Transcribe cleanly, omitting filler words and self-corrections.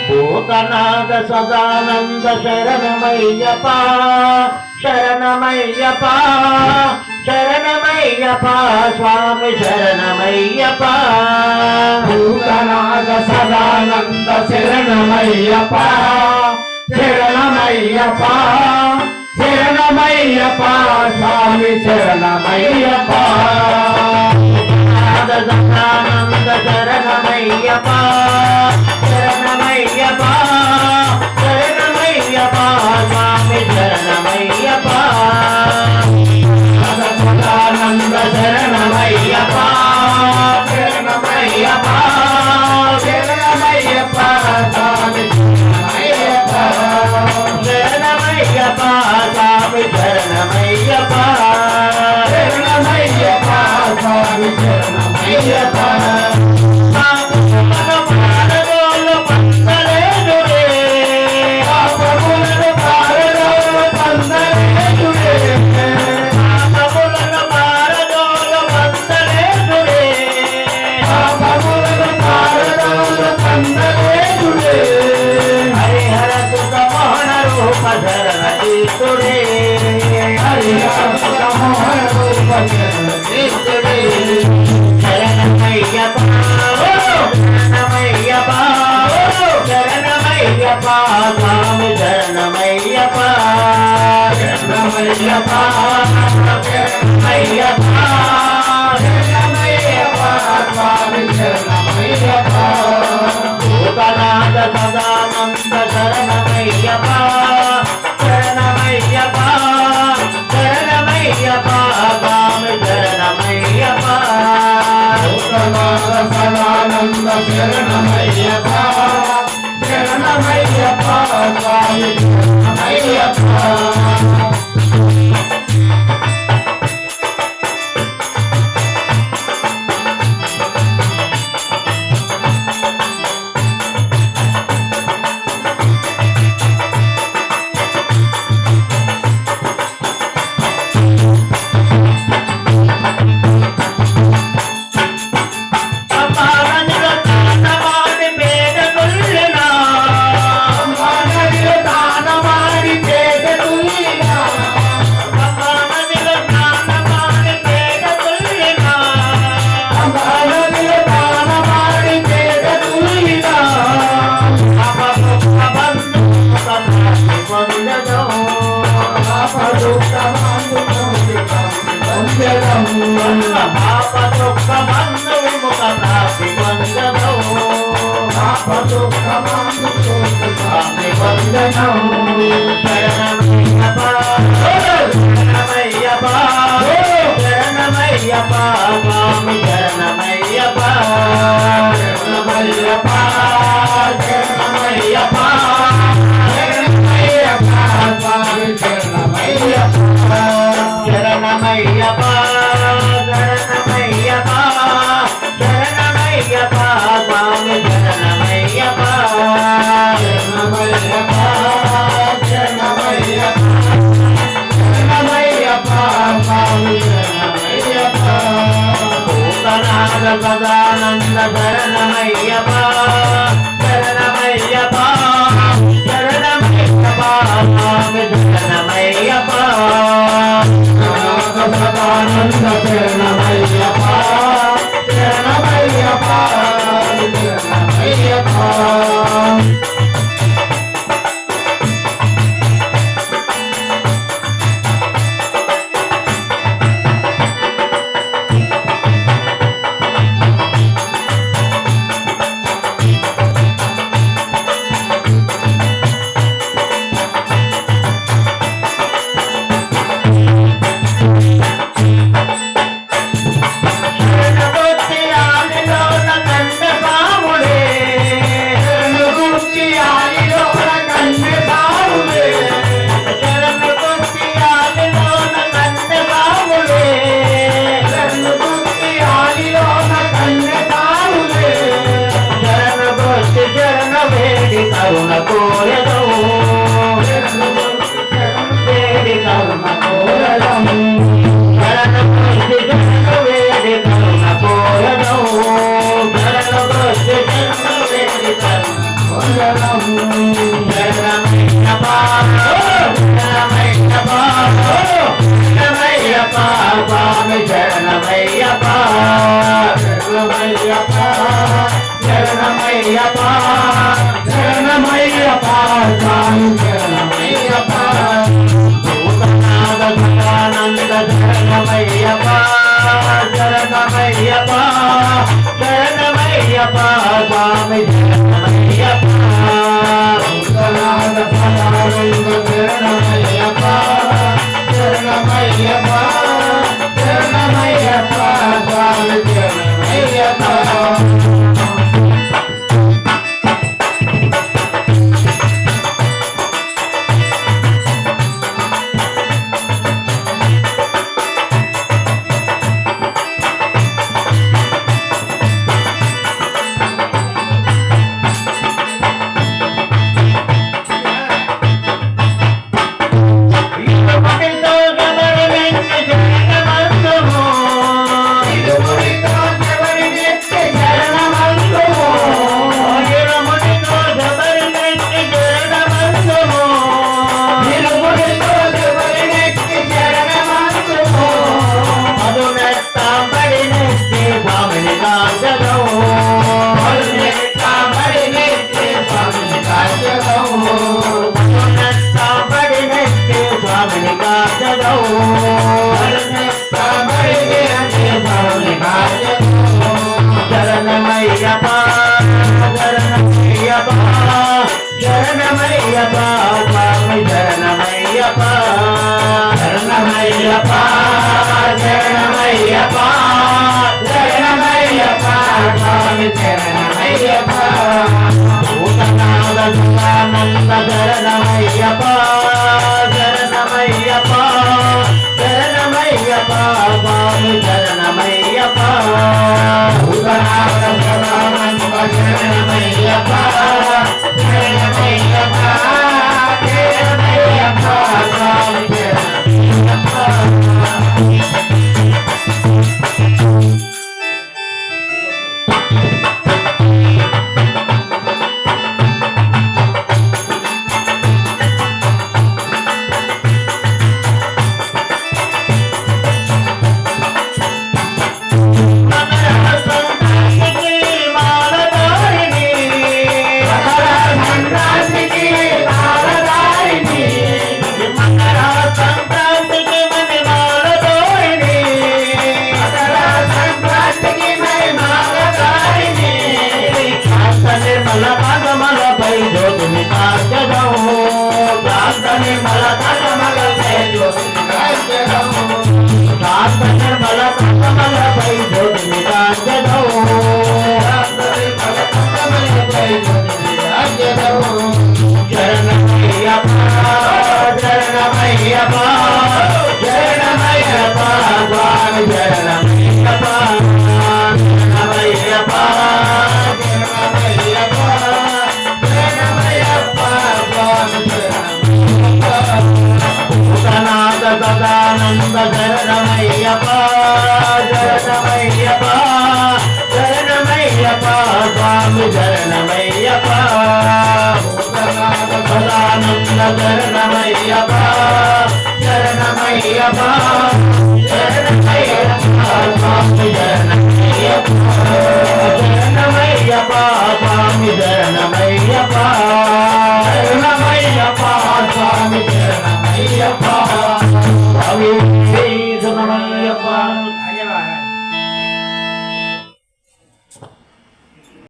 భూతనాథ సదానంద శరణమయ్యప్ప శరణమయ్యప్ప శరణమయ్యప్ప స్వామి శరణమయ్యప్ప భూతనాథ సదానంద శరణమయ్యప్ప శరణమయ్యప్ప శరణమయ్యప్ప స్వామి శరణమయ్యప్ప సదానంద శరణమయ్యప్ప శరణమయ్యప్ప శరణమయ్యప్ప స్వామి శరణమయ్యప్ప సదానంద శరణమయ్యప్ప శరణమయ్యప్ప శరణమయ్యప్ప స్వామి శరణమయ్యప్ప శరణమయ్యప్ప స్వామి శరణమయ్యప్ప శరణమయ్యప్ప స్వామి శరణమయ్యప్ప స్వామి శరణమయ్యప్ప శరణమయ్యప్ప శరణమయ్యప్ప శరణమయ్యప్ప స్వామి శరణమయ్యప్ప భూతనాథ సదానంద శరణమయ్యప్ప శరణమయ్యప్ప శరణమయ్యప్ప స్వామి శరణమయ్యప్ప భూతనాథ సదానంద శరణమయ్యప్ప శరణమయ్యప్ప స్వామి శరణమయ్యప్ప శరణమయ్యప్ప స్వామి శరణమయ్యప్ప శరణమయ్యప్ప శరణమయ్యప్ప శరణమయ్యప్ప స్వామి శరణమయ్యప్ప శరణమయ్యప్ప శరణమయ్యప్ప శరణమయ్యప్ప స్వామి శరణమయ్యప్ప శరణమయ్యప్ప శరణమయ్యప్ప శరణమయ్యప్ప స్వామి శరణమయ్యప్ప భూతనాథ సదానంద శరణమయ్యప్ప శరణమయ్యప్ప శరణమయ్యప్ప స్వామి శరణమయ్యప్ప సదానంద శరణమయ్యప్ప శరణమయ్యప్ప శరణమయ్యప్ప కరుణ కోరదు వేడి కరుణ కోరదు శరణ కృష్ణ జన్మ వేడి కరుణ కోరదు శరణ కృష్ణ జన్మ వేడి కరుణ కోరదు శరణమయ్యప్ప స్వామి శరణమయ్యప్ప భూతనాథ సదానంద శరణమయ్యప్ప శరణమయ్యప్ప శరణమయ్యప్ప స్వామి శరణమయ్యప్ప భూతనాథ సదానంద శరణమయ్యప్ప శరణమయ్యప్ప శరణమయ్యప్ప స్వామి శరణమయ్యప్ప శరణమయ్యప్ప శరణమయ్యప్ప శరణమయ్యప్ప స్వామి శరణమయ్యప్ప శరణమయ్యప్ప శరణమయ్యప్ప శరణమయ్యప్ప స్వామి శరణమయ్యప్ప భూతనాథ సదానంద శరణమయ్యప్ప శరణమయ్యప్ప శరణమయ్యప్ప స్వామి శరణమయ్యప్ప భూతనాథ సదానంద శరణమయ్యప్ప శరణమయ్యప్ప శరణమయ్యప్ప స్వామి శరణమయ్యప్ప సదానంద శరణమయ్యప్ప శరణమయ్యప్ప శరణమయ్యప్ప స్వామి శరణమయ్యప్ప సదానంద శరణమయ్యప్ప శరణమయ్యప్ప